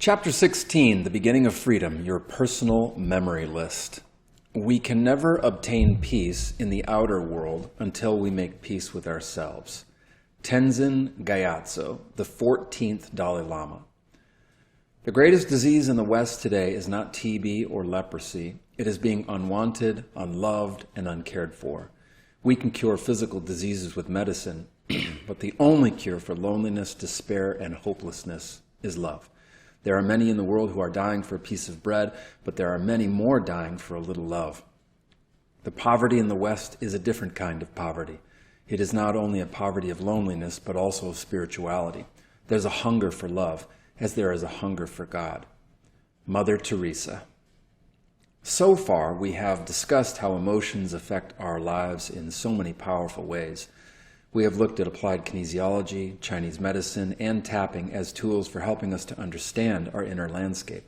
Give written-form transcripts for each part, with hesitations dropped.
Chapter 16, The Beginning of Freedom, Your Personal Memory List. We can never obtain peace in the outer world until we make peace with ourselves. Tenzin Gyatso, the 14th Dalai Lama. The greatest disease in the West today is not TB or leprosy. It is being unwanted, unloved, and uncared for. We can cure physical diseases with medicine, but the only cure for loneliness, despair, and hopelessness is love. There are many in the world who are dying for a piece of bread, but there are many more dying for a little love. The poverty in the West is a different kind of poverty. It is not only a poverty of loneliness, but also of spirituality. There's a hunger for love, as there is a hunger for God. Mother Teresa. So far, we have discussed how emotions affect our lives in so many powerful ways. We have looked at applied kinesiology, Chinese medicine, and tapping as tools for helping us to understand our inner landscape.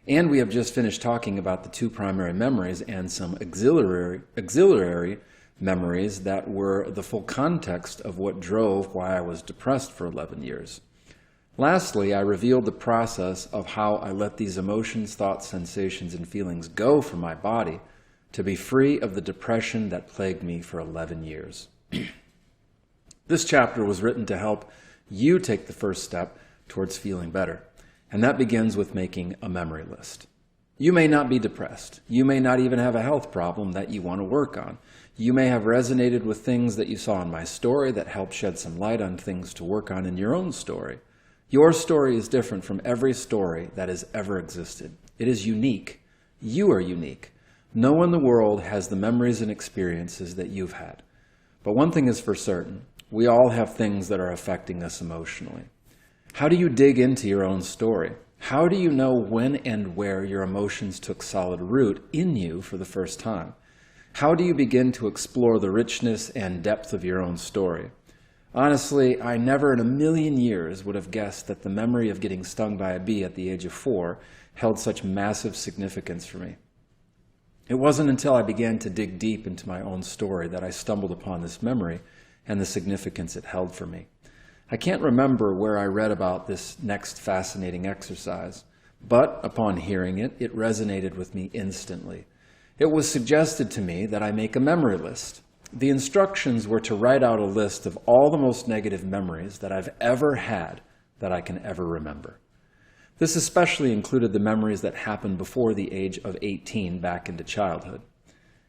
And we have just finished talking about the two primary memories and some auxiliary memories that were the full context of what drove why I was depressed for 11 years. Lastly, I revealed the process of how I let these emotions, thoughts, sensations, and feelings go from my body to be free of the depression that plagued me for 11 years. This chapter was written to help you take the first step towards feeling better, and that begins with making a memory list. You may not be depressed. You may not even have a health problem that you want to work on. You may have resonated with things that you saw in my story that helped shed some light on things to work on in your own story. Your story is different from every story that has ever existed. It is unique. You are unique. No one in the world has the memories and experiences that you've had. But one thing is for certain. We all have things that are affecting us emotionally. How do you dig into your own story? How do you know when and where your emotions took solid root in you for the first time? How do you begin to explore the richness and depth of your own story? Honestly, I never in a million years would have guessed that the memory of getting stung by a bee at the age of 4 held such massive significance for me. It wasn't until I began to dig deep into my own story that I stumbled upon this memory and the significance it held for me. I can't remember where I read about this next fascinating exercise, but upon hearing it, it resonated with me instantly. It was suggested to me that I make a memory list. The instructions were to write out a list of all the most negative memories that I've ever had that I can ever remember. This especially included the memories that happened before the age of 18 back into childhood.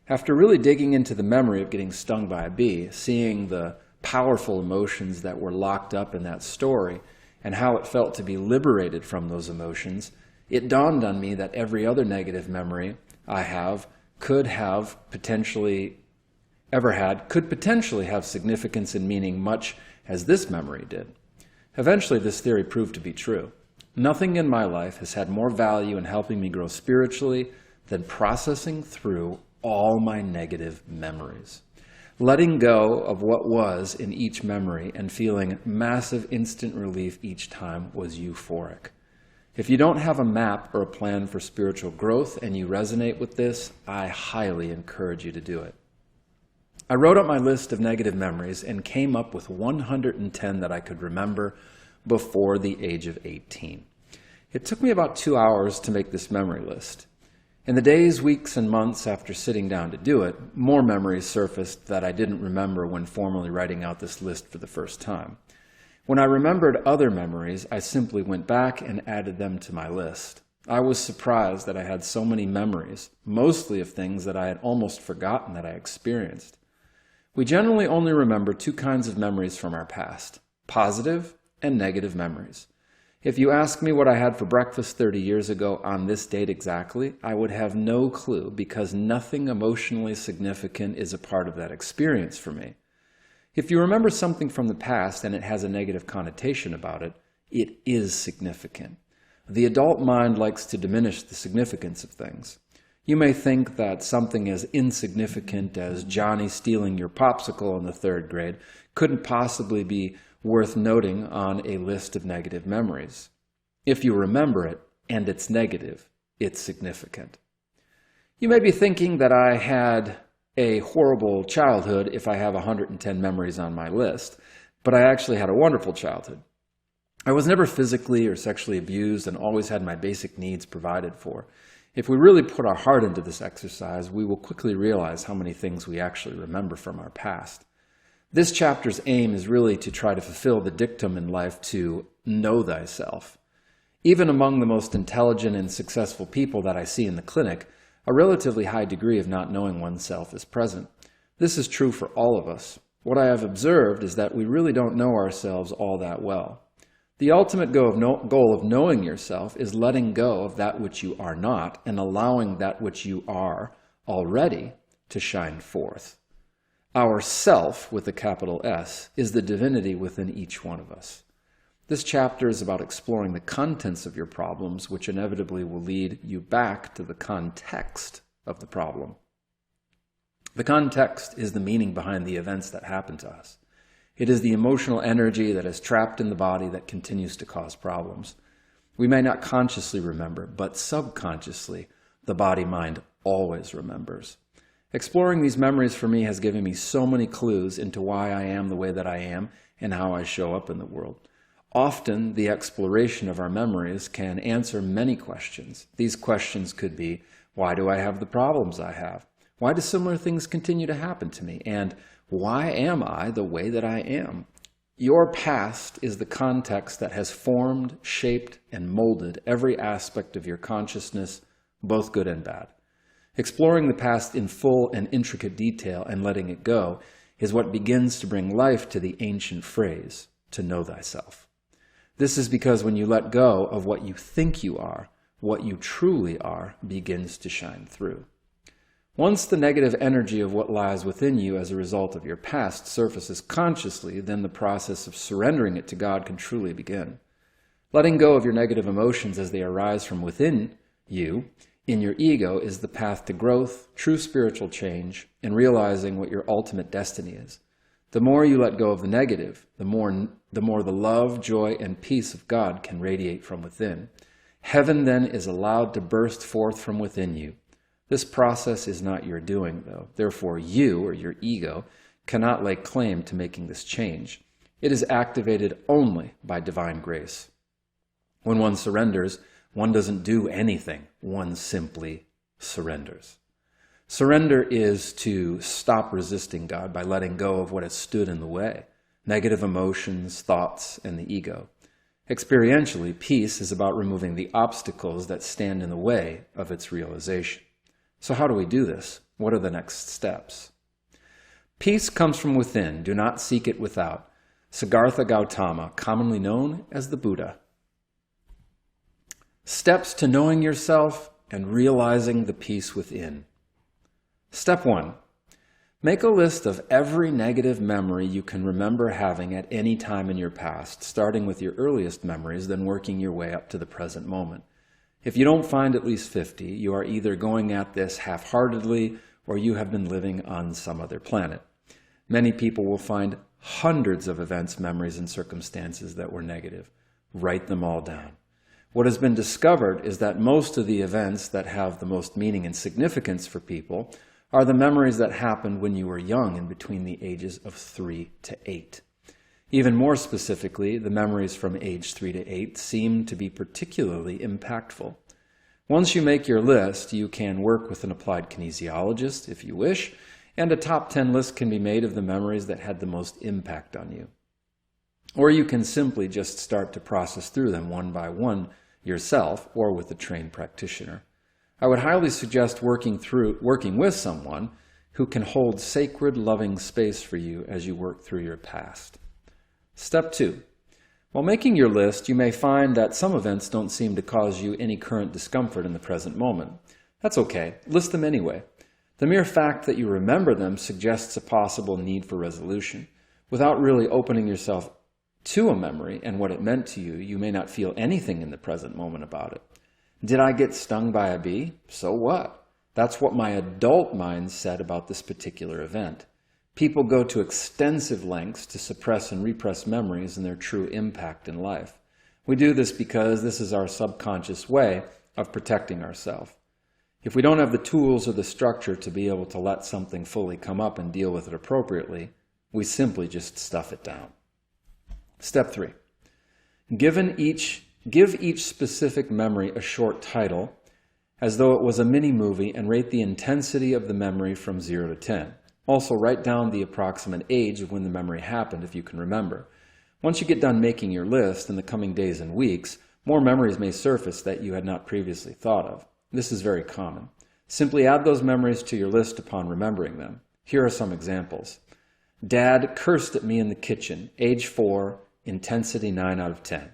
After really digging into the memory of getting stung by a bee, seeing the powerful emotions that were locked up in that story, and how it felt to be liberated from those emotions, it dawned on me that every other negative memory I have, could potentially have significance and meaning much as this memory did. Eventually, this theory proved to be true. Nothing in my life has had more value in helping me grow spiritually than processing through all my negative memories. Letting go of what was in each memory and feeling massive instant relief each time was euphoric. If you don't have a map or a plan for spiritual growth and you resonate with this, I highly encourage you to do it. I wrote up my list of negative memories and came up with 110 that I could remember before the age of 18. It took me about 2 hours to make this memory list. In the days, weeks, and months after sitting down to do it, more memories surfaced that I didn't remember when formally writing out this list for the first time. When I remembered other memories, I simply went back and added them to my list. I was surprised that I had so many memories, mostly of things that I had almost forgotten that I experienced. We generally only remember two kinds of memories from our past: positive and negative memories. If you ask me what I had for breakfast 30 years ago on this date exactly, I would have no clue because nothing emotionally significant is a part of that experience for me. If you remember something from the past and it has a negative connotation about it, it is significant. The adult mind likes to diminish the significance of things. You may think that something as insignificant as Johnny stealing your popsicle in the 3rd grade couldn't possibly be worth noting on a list of negative memories. If you remember it, and it's negative, it's significant. You may be thinking that I had a horrible childhood if I have 110 memories on my list, but I actually had a wonderful childhood. I was never physically or sexually abused and always had my basic needs provided for. If we really put our heart into this exercise, we will quickly realize how many things we actually remember from our past. This chapter's aim is really to try to fulfill the dictum in life to know thyself. Even among the most intelligent and successful people that I see in the clinic, a relatively high degree of not knowing oneself is present. This is true for all of us. What I have observed is that we really don't know ourselves all that well. The ultimate goal of knowing yourself is letting go of that which you are not and allowing that which you are already to shine forth. Our self, with a capital S, is the divinity within each one of us. This chapter is about exploring the contents of your problems, which inevitably will lead you back to the context of the problem. The context is the meaning behind the events that happen to us. It is the emotional energy that is trapped in the body that continues to cause problems. We may not consciously remember, but subconsciously, the body-mind always remembers. Exploring these memories for me has given me so many clues into why I am the way that I am and how I show up in the world. Often, the exploration of our memories can answer many questions. These questions could be, why do I have the problems I have? Why do similar things continue to happen to me? And why am I the way that I am? Your past is the context that has formed, shaped, and molded every aspect of your consciousness, both good and bad. Exploring the past in full and intricate detail and letting it go is what begins to bring life to the ancient phrase, to know thyself. This is because when you let go of what you think you are, what you truly are begins to shine through. Once the negative energy of what lies within you as a result of your past surfaces consciously, then the process of surrendering it to God can truly begin. Letting go of your negative emotions as they arise from within you, in your ego, is the path to growth, true spiritual change, and realizing what your ultimate destiny is. The more you let go of the negative, the more the love, joy, and peace of God can radiate from within. Heaven then is allowed to burst forth from within you. This process is not your doing, though. Therefore, you, or your ego, cannot lay claim to making this change. It is activated only by divine grace. When one surrenders, one doesn't do anything. One simply surrenders. Surrender is to stop resisting God by letting go of what has stood in the way, negative emotions, thoughts, and the ego. Experientially, peace is about removing the obstacles that stand in the way of its realization. So how do we do this? What are the next steps? Peace comes from within. Do not seek it without. Siddhartha Gautama, commonly known as the Buddha. Steps to knowing yourself and realizing the peace within. Step 1. Make a list of every negative memory you can remember having at any time in your past, starting with your earliest memories, then working your way up to the present moment. If you don't find at least 50, you are either going at this half-heartedly or you have been living on some other planet. Many people will find hundreds of events, memories, and circumstances that were negative. Write them all down. What has been discovered is that most of the events that have the most meaning and significance for people are the memories that happened when you were young and between the ages of 3 to 8. Even more specifically, the memories from age 3 to 8 seem to be particularly impactful. Once you make your list, you can work with an applied kinesiologist if you wish, and a top 10 list can be made of the memories that had the most impact on you. Or you can simply just start to process through them one by one yourself or with a trained practitioner. I would highly suggest working with someone who can hold sacred, loving space for you as you work through your past. Step 2. While making your list, you may find that some events don't seem to cause you any current discomfort in the present moment. That's okay. List them anyway. The mere fact that you remember them suggests a possible need for resolution. Without really opening yourself to a memory and what it meant to you, you may not feel anything in the present moment about it. Did I get stung by a bee? So what? That's what my adult mind said about this particular event. People go to extensive lengths to suppress and repress memories and their true impact in life. We do this because this is our subconscious way of protecting ourselves. If we don't have the tools or the structure to be able to let something fully come up and deal with it appropriately, we simply just stuff it down. Step 3. Give each specific memory a short title, as though it was a mini-movie, and rate the intensity of the memory from 0 to 10. Also, write down the approximate age of when the memory happened, if you can remember. Once you get done making your list in the coming days and weeks, more memories may surface that you had not previously thought of. This is very common. Simply add those memories to your list upon remembering them. Here are some examples. Dad cursed at me in the kitchen, age 4, intensity 9 out of 10.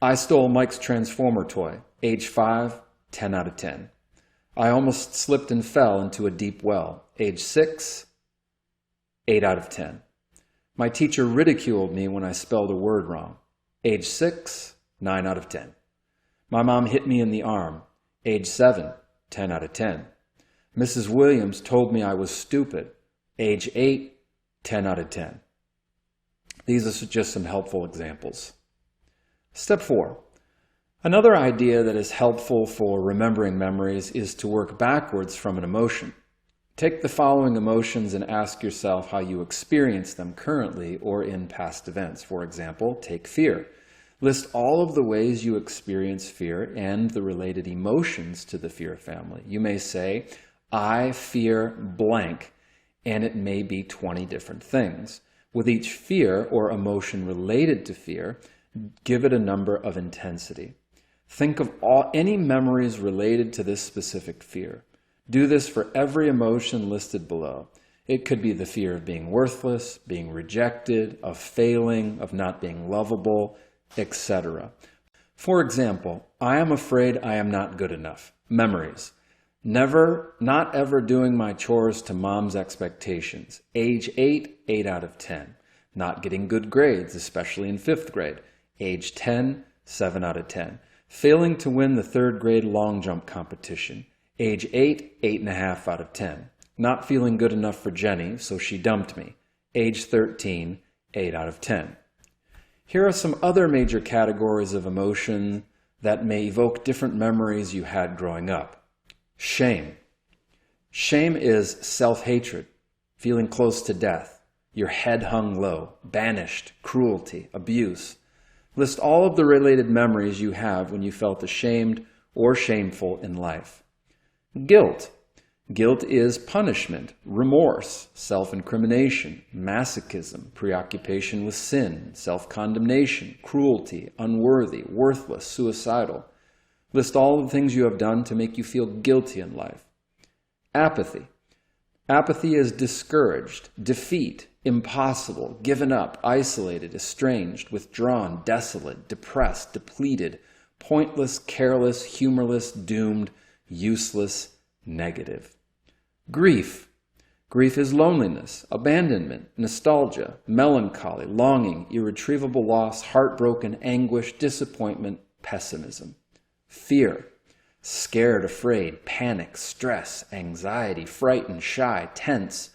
I stole Mike's Transformer toy, age 5, 10 out of 10. I almost slipped and fell into a deep well, age 6, 8 out of 10. My teacher ridiculed me when I spelled a word wrong, age 6, 9 out of 10. My mom hit me in the arm, age 7, 10 out of 10. Mrs. Williams told me I was stupid, age 8, 10 out of 10. These are just some helpful examples. Step 4. Another idea that is helpful for remembering memories is to work backwards from an emotion. Take the following emotions and ask yourself how you experience them currently or in past events. For example, take fear. List all of the ways you experience fear and the related emotions to the fear family. You may say, I fear blank, and it may be 20 different things. With each fear or emotion related to fear, give it a number of intensity. Think of any memories related to this specific fear. Do this for every emotion listed below. It could be the fear of being worthless, being rejected, of failing, of not being lovable, etc. For example, I am afraid I am not good enough. Memories. Not ever doing my chores to mom's expectations. Age 8, 8 out of 10. Not getting good grades, especially in 5th grade. Age 10, 7 out of 10. Failing to win the 3rd grade long jump competition. Age 8, 8.5 out of 10. Not feeling good enough for Jenny, so she dumped me. Age 13, 8 out of 10. Here are some other major categories of emotion that may evoke different memories you had growing up. Shame. Shame is self-hatred, feeling close to death, your head hung low, banished, cruelty, abuse. List all of the related memories you have when you felt ashamed or shameful in life. Guilt. Guilt is punishment, remorse, self-incrimination, masochism, preoccupation with sin, self-condemnation, cruelty, unworthy, worthless, suicidal. List all of the things you have done to make you feel guilty in life. Apathy. Apathy is discouraged, defeat, impossible, given up, isolated, estranged, withdrawn, desolate, depressed, depleted, pointless, careless, humorless, doomed, useless, negative. Grief. Grief is loneliness, abandonment, nostalgia, melancholy, longing, irretrievable loss, heartbroken, anguish, disappointment, pessimism. Fear. Scared, afraid, panic, stress, anxiety, frightened, shy, tense,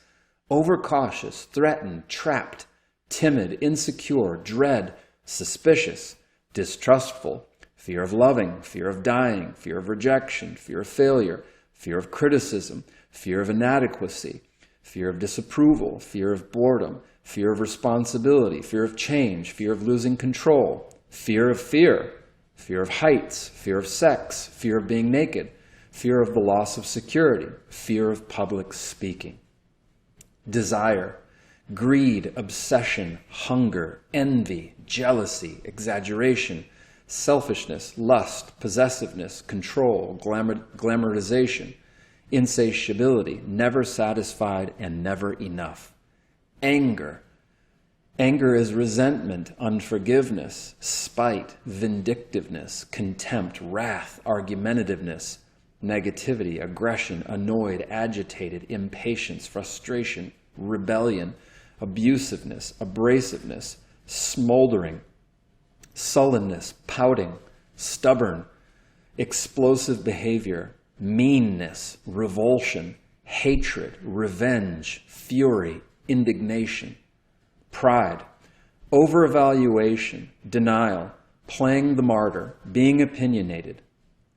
overcautious, threatened, trapped, timid, insecure, dread, suspicious, distrustful, fear of loving, fear of dying, fear of rejection, fear of failure, fear of criticism, fear of inadequacy, fear of disapproval, fear of boredom, fear of responsibility, fear of change, fear of losing control, fear of fear, fear of heights, fear of sex, fear of being naked, fear of the loss of security, fear of public speaking. Desire, greed, obsession, hunger, envy, jealousy, exaggeration, selfishness, lust, possessiveness, control, glamorization, insatiability, never satisfied and never enough. Anger. Anger is resentment, unforgiveness, spite, vindictiveness, contempt, wrath, argumentativeness, negativity, aggression, annoyed, agitated, impatience, frustration, rebellion, abusiveness, abrasiveness, smoldering, sullenness, pouting, stubborn, explosive behavior, meanness, revulsion, hatred, revenge, fury, indignation. Pride, overevaluation, denial, playing the martyr, being opinionated,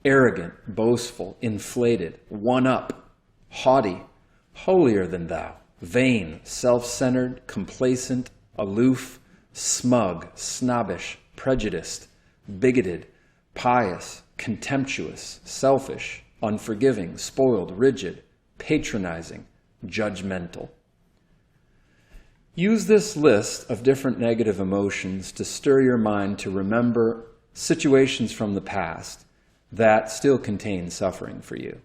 arrogant, boastful, inflated, one-up, haughty, holier than thou, vain, self-centered, complacent, aloof, smug, snobbish, prejudiced, bigoted, pious, contemptuous, selfish, unforgiving, spoiled, rigid, patronizing, judgmental. Use this list of different negative emotions to stir your mind to remember situations from the past that still contain suffering for you.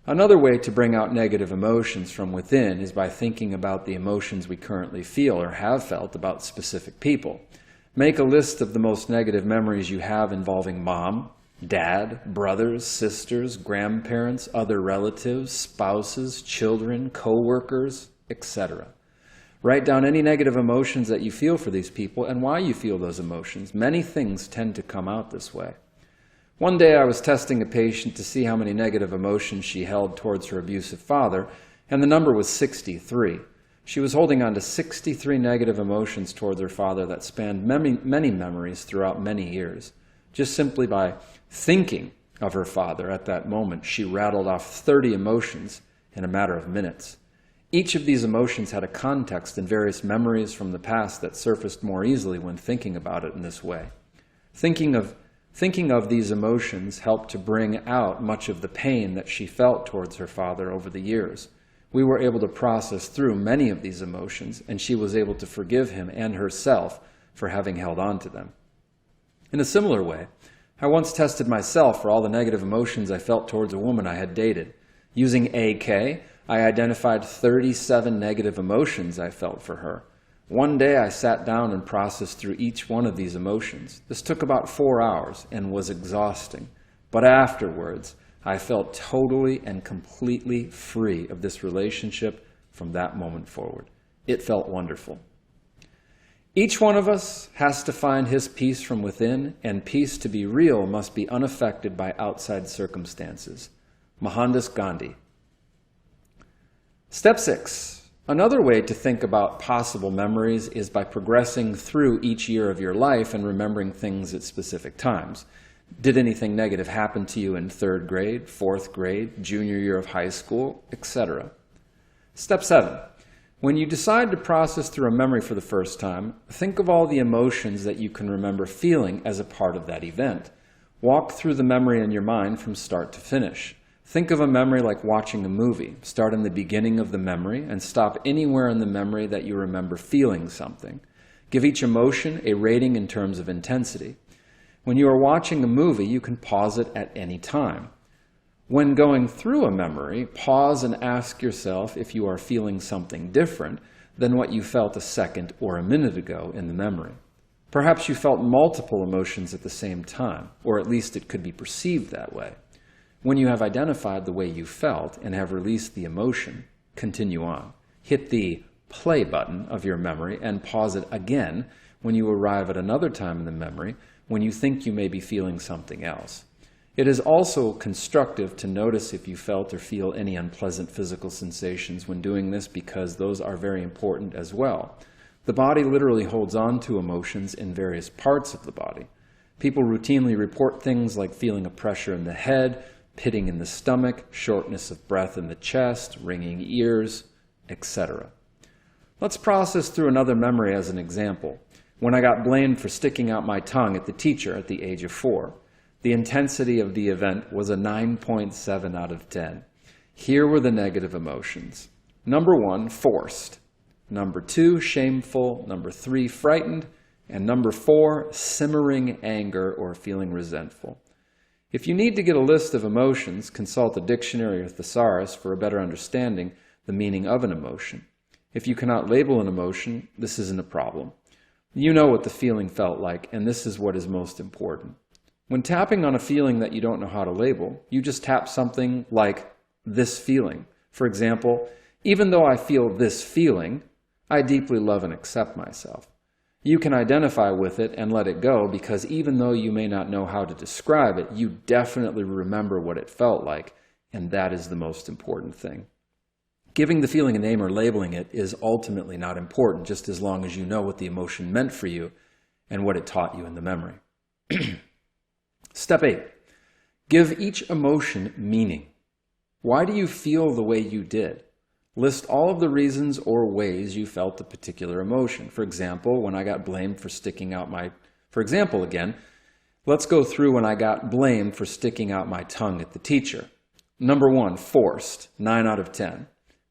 Another way to bring out negative emotions from within is by thinking about the emotions we currently feel or have felt about specific people. Make a list of the most negative memories you have involving mom, dad, brothers, sisters, grandparents, other relatives, spouses, children, co-workers, etc. Write down any negative emotions that you feel for these people and why you feel those emotions. Many things tend to come out this way. One day I was testing a patient to see how many negative emotions she held towards her abusive father, and the number was 63. She was holding on to 63 negative emotions towards her father that spanned many memories throughout many years. Just simply by thinking of her father at that moment, she rattled off 30 emotions in a matter of minutes. Each of these emotions had a context and various memories from the past that surfaced more easily when thinking about it in this way. Thinking of these emotions helped to bring out much of the pain that she felt towards her father over the years. We were able to process through many of these emotions, and she was able to forgive him and herself for having held on to them. In a similar way, I once tested myself for all the negative emotions I felt towards a woman I had dated. Using AK, I identified 37 negative emotions I felt for her. One day I sat down and processed through each one of these emotions. This took about 4 hours and was exhausting. But afterwards, I felt totally and completely free of this relationship from that moment forward. It felt wonderful. Each one of us has to find his peace from within, and peace to be real must be unaffected by outside circumstances. Mohandas Gandhi. Step 6. Another way to think about possible memories is by progressing through each year of your life and remembering things at specific times. Did anything negative happen to you in 3rd grade, 4th grade, junior year of high school, etc.? Step 7. When you decide to process through a memory for the first time, think of all the emotions that you can remember feeling as a part of that event. Walk through the memory in your mind from start to finish. Think of a memory like watching a movie. Start in the beginning of the memory and stop anywhere in the memory that you remember feeling something. Give each emotion a rating in terms of intensity. When you are watching a movie, you can pause it at any time. When going through a memory, pause and ask yourself if you are feeling something different than what you felt a second or a minute ago in the memory. Perhaps you felt multiple emotions at the same time, or at least it could be perceived that way. When you have identified the way you felt and have released the emotion, continue on. Hit the play button of your memory and pause it again when you arrive at another time in the memory when you think you may be feeling something else. It is also constructive to notice if you felt or feel any unpleasant physical sensations when doing this, because those are very important as well. The body literally holds on to emotions in various parts of the body. People routinely report things like feeling a pressure in the head, pitting in the stomach, shortness of breath in the chest, ringing ears, etc. Let's process through another memory as an example. When I got blamed for sticking out my tongue at the teacher at the age of 4. The intensity of the event was a 9.7 out of 10. Here were the negative emotions. Number 1, forced. Number 2, shameful. Number 3, frightened. And number 4, simmering anger or feeling resentful. If you need to get a list of emotions, consult a dictionary or thesaurus for a better understanding the meaning of an emotion. If you cannot label an emotion, this isn't a problem. You know what the feeling felt like, and this is what is most important. When tapping on a feeling that you don't know how to label, you just tap something like this feeling. For example, even though I feel this feeling, I deeply love and accept myself. You can identify with it and let it go, because even though you may not know how to describe it, you definitely remember what it felt like, and that is the most important thing. Giving the feeling a name or labeling it is ultimately not important, just as long as you know what the emotion meant for you and what it taught you in the memory. Step 8. Give each emotion meaning. Why do you feel the way you did? List all of the reasons or ways you felt the particular emotion. For example, when I got blamed for For example, again, let's go through when I got blamed for sticking out my tongue at the teacher. Number 1, forced, 9 out of 10.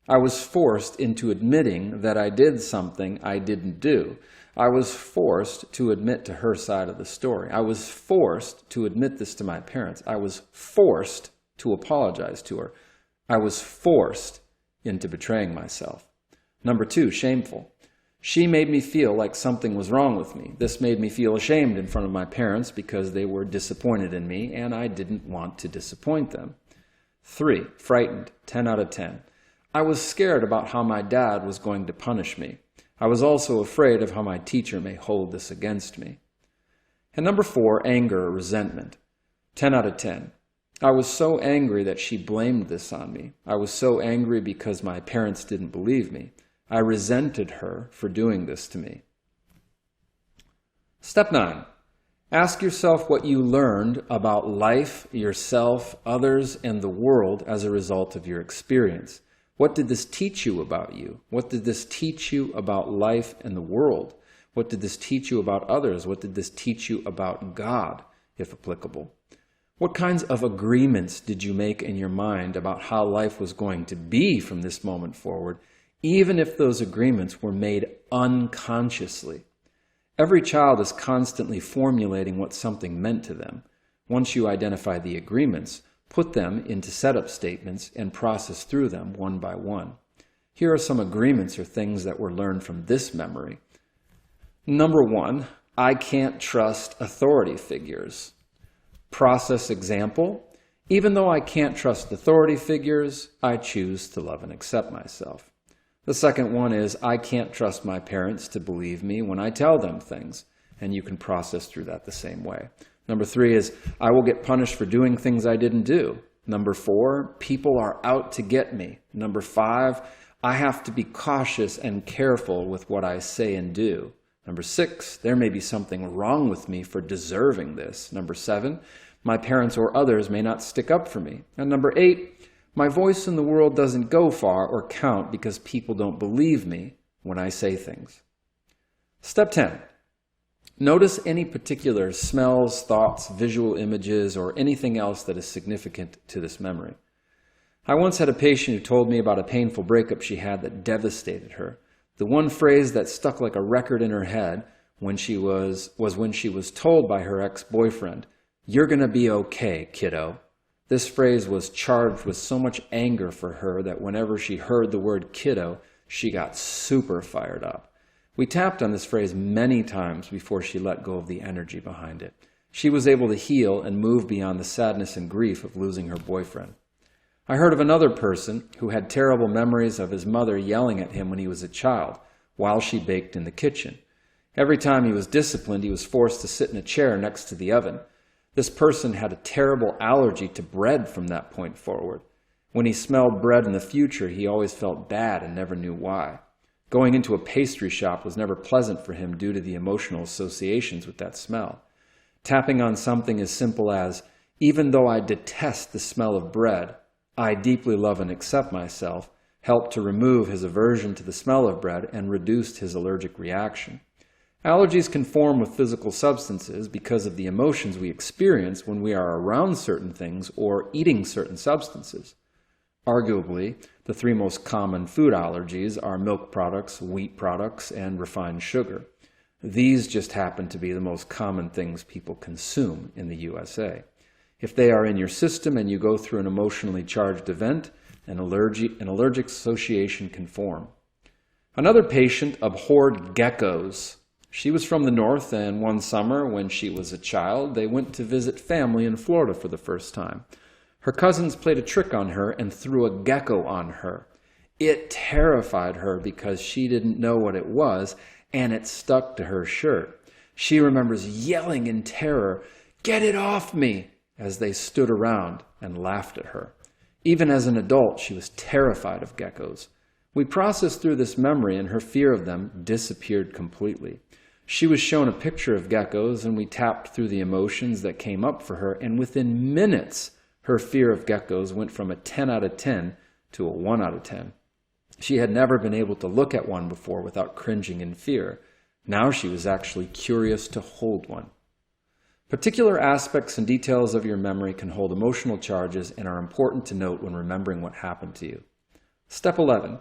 I was forced into admitting that I did something I didn't do. I was forced to admit to her side of the story. I was forced to admit this to my parents. I was forced to apologize to her. I was forced into betraying myself. Number 2, shameful. She made me feel like something was wrong with me. This made me feel ashamed in front of my parents because they were disappointed in me and I didn't want to disappoint them. 3, frightened, 10 out of 10. I was scared about how my dad was going to punish me. I was also afraid of how my teacher may hold this against me. And number 4, anger or resentment, 10 out of 10. I was so angry that she blamed this on me. I was so angry because my parents didn't believe me. I resented her for doing this to me. Step 9. Ask yourself what you learned about life, yourself, others, and the world as a result of your experience. What did this teach you about you? What did this teach you about life and the world? What did this teach you about others? What did this teach you about God, if applicable? What kinds of agreements did you make in your mind about how life was going to be from this moment forward, even if those agreements were made unconsciously? Every child is constantly formulating what something meant to them. Once you identify the agreements, put them into setup statements and process through them one by one. Here are some agreements or things that were learned from this memory. Number 1, I can't trust authority figures. Process example, even though I can't trust authority figures, I choose to love and accept myself. The second one is, I can't trust my parents to believe me when I tell them things, and you can process through that the same way. Number 3 is, I will get punished for doing things I didn't do. Number 4, people are out to get me. Number 5, I have to be cautious and careful with what I say and do. Number 6, there may be something wrong with me for deserving this. Number 7, my parents or others may not stick up for me. And number 8, my voice in the world doesn't go far or count because people don't believe me when I say things. Step 10. Notice any particular smells, thoughts, visual images, or anything else that is significant to this memory. I once had a patient who told me about a painful breakup she had that devastated her. The one phrase that stuck like a record in her head was when she was told by her ex-boyfriend, "You're gonna be okay, kiddo." This phrase was charged with so much anger for her that whenever she heard the word kiddo, she got super fired up. We tapped on this phrase many times before she let go of the energy behind it. She was able to heal and move beyond the sadness and grief of losing her boyfriend. I heard of another person who had terrible memories of his mother yelling at him when he was a child while she baked in the kitchen. Every time he was disciplined, he was forced to sit in a chair next to the oven. This person had a terrible allergy to bread from that point forward. When he smelled bread in the future, he always felt bad and never knew why. Going into a pastry shop was never pleasant for him due to the emotional associations with that smell. Tapping on something as simple as, even though I detest the smell of bread, I deeply love and accept myself, helped to remove his aversion to the smell of bread and reduced his allergic reaction. Allergies can form with physical substances because of the emotions we experience when we are around certain things or eating certain substances. Arguably, the 3 most common food allergies are milk products, wheat products, and refined sugar. These just happen to be the most common things people consume in the USA. If they are in your system and you go through an emotionally charged event, an allergic association can form. Another patient abhorred geckos. She was from the north, and one summer when she was a child, they went to visit family in Florida for the first time. Her cousins played a trick on her and threw a gecko on her. It terrified her because she didn't know what it was, and it stuck to her shirt. She remembers yelling in terror, "Get it off me!" as they stood around and laughed at her. Even as an adult, she was terrified of geckos. We processed through this memory, and her fear of them disappeared completely. She was shown a picture of geckos, and we tapped through the emotions that came up for her, and within minutes, her fear of geckos went from a 10 out of 10 to a 1 out of 10. She had never been able to look at one before without cringing in fear. Now she was actually curious to hold one. Particular aspects and details of your memory can hold emotional charges and are important to note when remembering what happened to you. Step 11.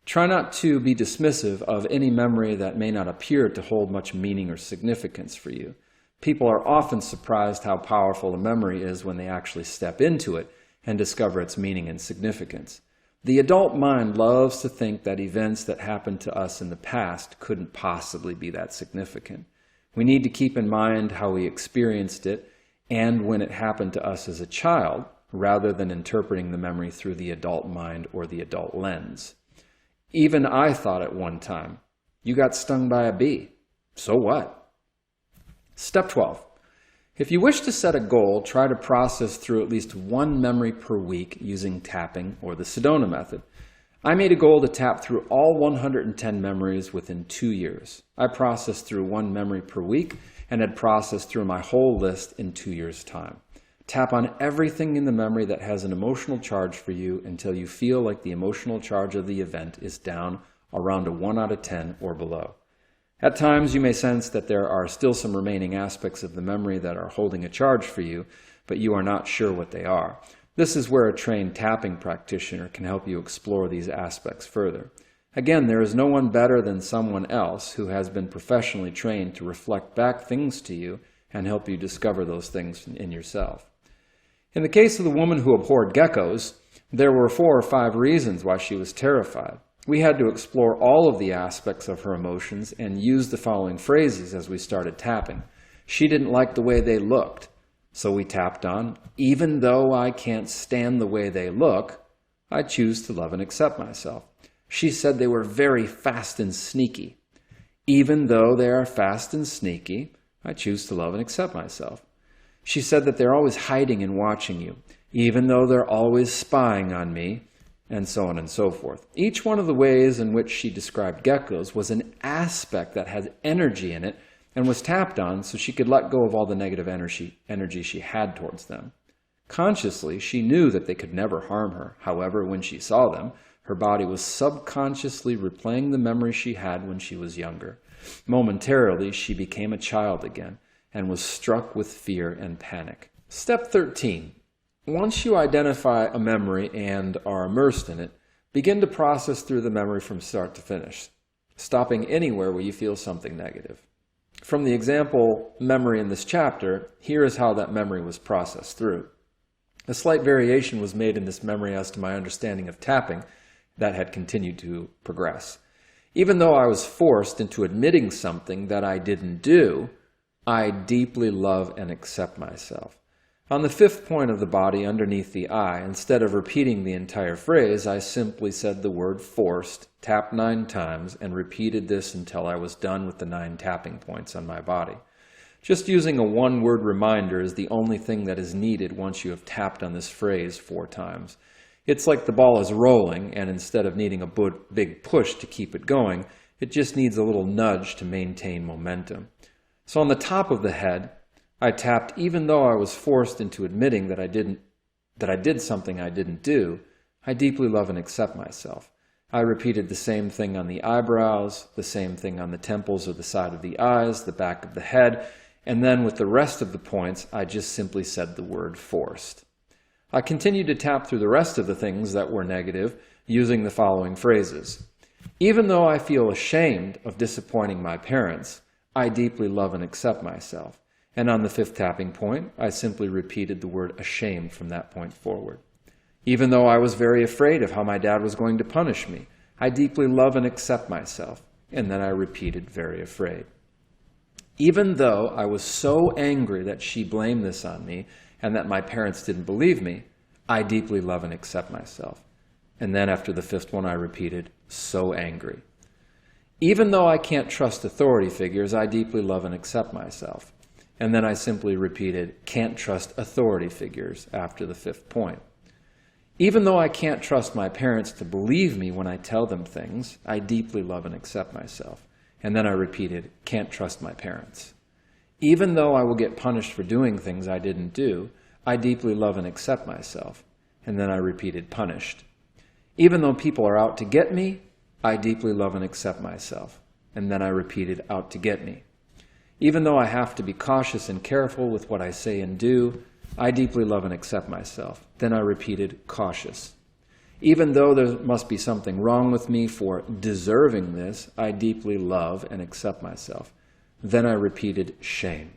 Try not to be dismissive of any memory that may not appear to hold much meaning or significance for you. People are often surprised how powerful a memory is when they actually step into it and discover its meaning and significance. The adult mind loves to think that events that happened to us in the past couldn't possibly be that significant. We need to keep in mind how we experienced it and when it happened to us as a child, rather than interpreting the memory through the adult mind or the adult lens. Even I thought at one time, you got stung by a bee. So what? Step 12. If you wish to set a goal, try to process through at least one memory per week using tapping or the Sedona method. I made a goal to tap through all 110 memories within 2 years. I processed through one memory per week and had processed through my whole list in 2 years' time. Tap on everything in the memory that has an emotional charge for you until you feel like the emotional charge of the event is down around a 1 out of 10 or below. At times, you may sense that there are still some remaining aspects of the memory that are holding a charge for you, but you are not sure what they are. This is where a trained tapping practitioner can help you explore these aspects further. Again, there is no one better than someone else who has been professionally trained to reflect back things to you and help you discover those things in yourself. In the case of the woman who abhorred geckos, there were 4 or 5 reasons why she was terrified. We had to explore all of the aspects of her emotions and use the following phrases as we started tapping. She didn't like the way they looked, so we tapped on, even though I can't stand the way they look, I choose to love and accept myself. She said they were very fast and sneaky. Even though they are fast and sneaky, I choose to love and accept myself. She said that they're always hiding and watching you, even though they're always spying on me, and so on and so forth. Each one of the ways in which she described geckos was an aspect that had energy in it and was tapped on so she could let go of all the negative energy she had towards them. Consciously, she knew that they could never harm her. However, when she saw them, her body was subconsciously replaying the memory she had when she was younger. Momentarily, she became a child again and was struck with fear and panic. Step 13. Once you identify a memory and are immersed in it, begin to process through the memory from start to finish, stopping anywhere where you feel something negative. From the example memory in this chapter, here is how that memory was processed through. A slight variation was made in this memory as to my understanding of tapping that had continued to progress. Even though I was forced into admitting something that I didn't do, I deeply love and accept myself. On the 5th point of the body underneath the eye, instead of repeating the entire phrase, I simply said the word forced, tapped 9 times, and repeated this until I was done with the 9 tapping points on my body. Just using a one-word reminder is the only thing that is needed once you have tapped on this phrase 4 times. It's like the ball is rolling, and instead of needing a big push to keep it going, it just needs a little nudge to maintain momentum. So on the top of the head, I tapped even though I was forced into admitting that I did something I didn't do. I deeply love and accept myself. I repeated the same thing on the eyebrows, the same thing on the temples or the side of the eyes, the back of the head, and then with the rest of the points, I just simply said the word forced. I continued to tap through the rest of the things that were negative using the following phrases. Even though I feel ashamed of disappointing my parents, I deeply love and accept myself. And on the 5th tapping point, I simply repeated the word ashamed from that point forward. Even though I was very afraid of how my dad was going to punish me, I deeply love and accept myself. And then I repeated very afraid. Even though I was so angry that she blamed this on me and that my parents didn't believe me, I deeply love and accept myself. And then after the 5th one, I repeated, so angry. Even though I can't trust authority figures, I deeply love and accept myself. And then I simply repeated, can't trust authority figures after the 5th point. Even though I can't trust my parents to believe me when I tell them things, I deeply love and accept myself. And then I repeated, can't trust my parents. Even though I will get punished for doing things I didn't do, I deeply love and accept myself. And then I repeated, punished. Even though people are out to get me, I deeply love and accept myself. And then I repeated, out to get me. Even though I have to be cautious and careful with what I say and do, I deeply love and accept myself. Then I repeated, cautious. Even though there must be something wrong with me for deserving this, I deeply love and accept myself. Then I repeated, shame.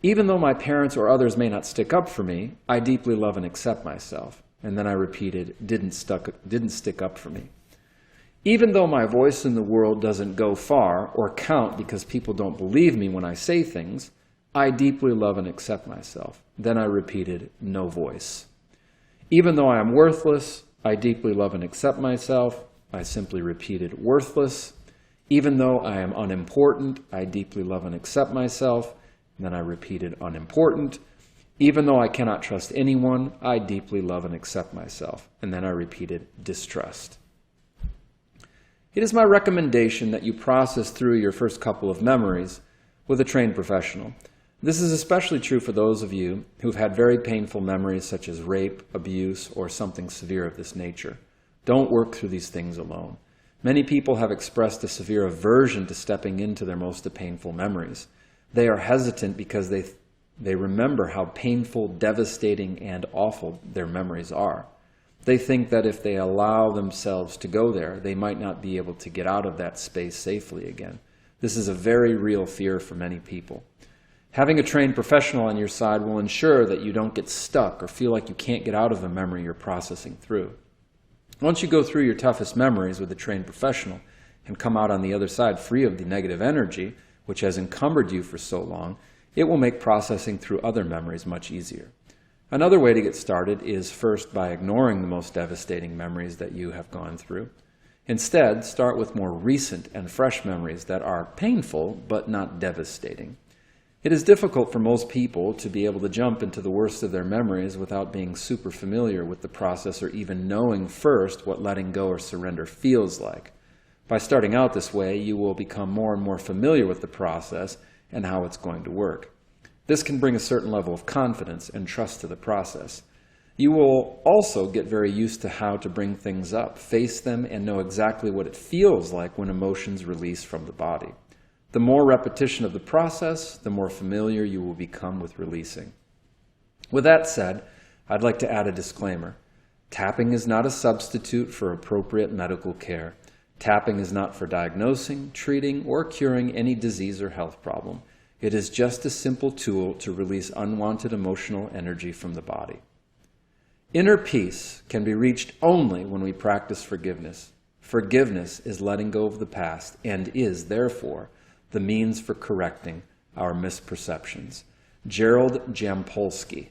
Even though my parents or others may not stick up for me, I deeply love and accept myself. And then I repeated, didn't stick up for me. Even though my voice in the world doesn't go far or count because people don't believe me when I say things, I deeply love and accept myself. Then I repeated, no voice. Even though I am worthless, I deeply love and accept myself. I simply repeated, worthless. Even though I am unimportant, I deeply love and accept myself. And then I repeated, unimportant. Even though I cannot trust anyone, I deeply love and accept myself. And then I repeated, distrust. It is my recommendation that you process through your first couple of memories with a trained professional. This is especially true for those of you who've had very painful memories such as rape, abuse, or something severe of this nature. Don't work through these things alone. Many people have expressed a severe aversion to stepping into their most painful memories. They are hesitant because they remember how painful, devastating, and awful their memories are. They think that if they allow themselves to go there, they might not be able to get out of that space safely again. This is a very real fear for many people. Having a trained professional on your side will ensure that you don't get stuck or feel like you can't get out of a memory you're processing through. Once you go through your toughest memories with a trained professional and come out on the other side free of the negative energy, which has encumbered you for so long, it will make processing through other memories much easier. Another way to get started is first by ignoring the most devastating memories that you have gone through. Instead, start with more recent and fresh memories that are painful but not devastating. It is difficult for most people to be able to jump into the worst of their memories without being super familiar with the process or even knowing first what letting go or surrender feels like. By starting out this way, you will become more and more familiar with the process and how it's going to work. This can bring a certain level of confidence and trust to the process. You will also get very used to how to bring things up, face them, and know exactly what it feels like when emotions release from the body. The more repetition of the process, the more familiar you will become with releasing. With that said, I'd like to add a disclaimer. Tapping is not a substitute for appropriate medical care. Tapping is not for diagnosing, treating, or curing any disease or health problem. It is just a simple tool to release unwanted emotional energy from the body. Inner peace can be reached only when we practice forgiveness. Forgiveness is letting go of the past and is, therefore, the means for correcting our misperceptions. Gerald Jampolsky.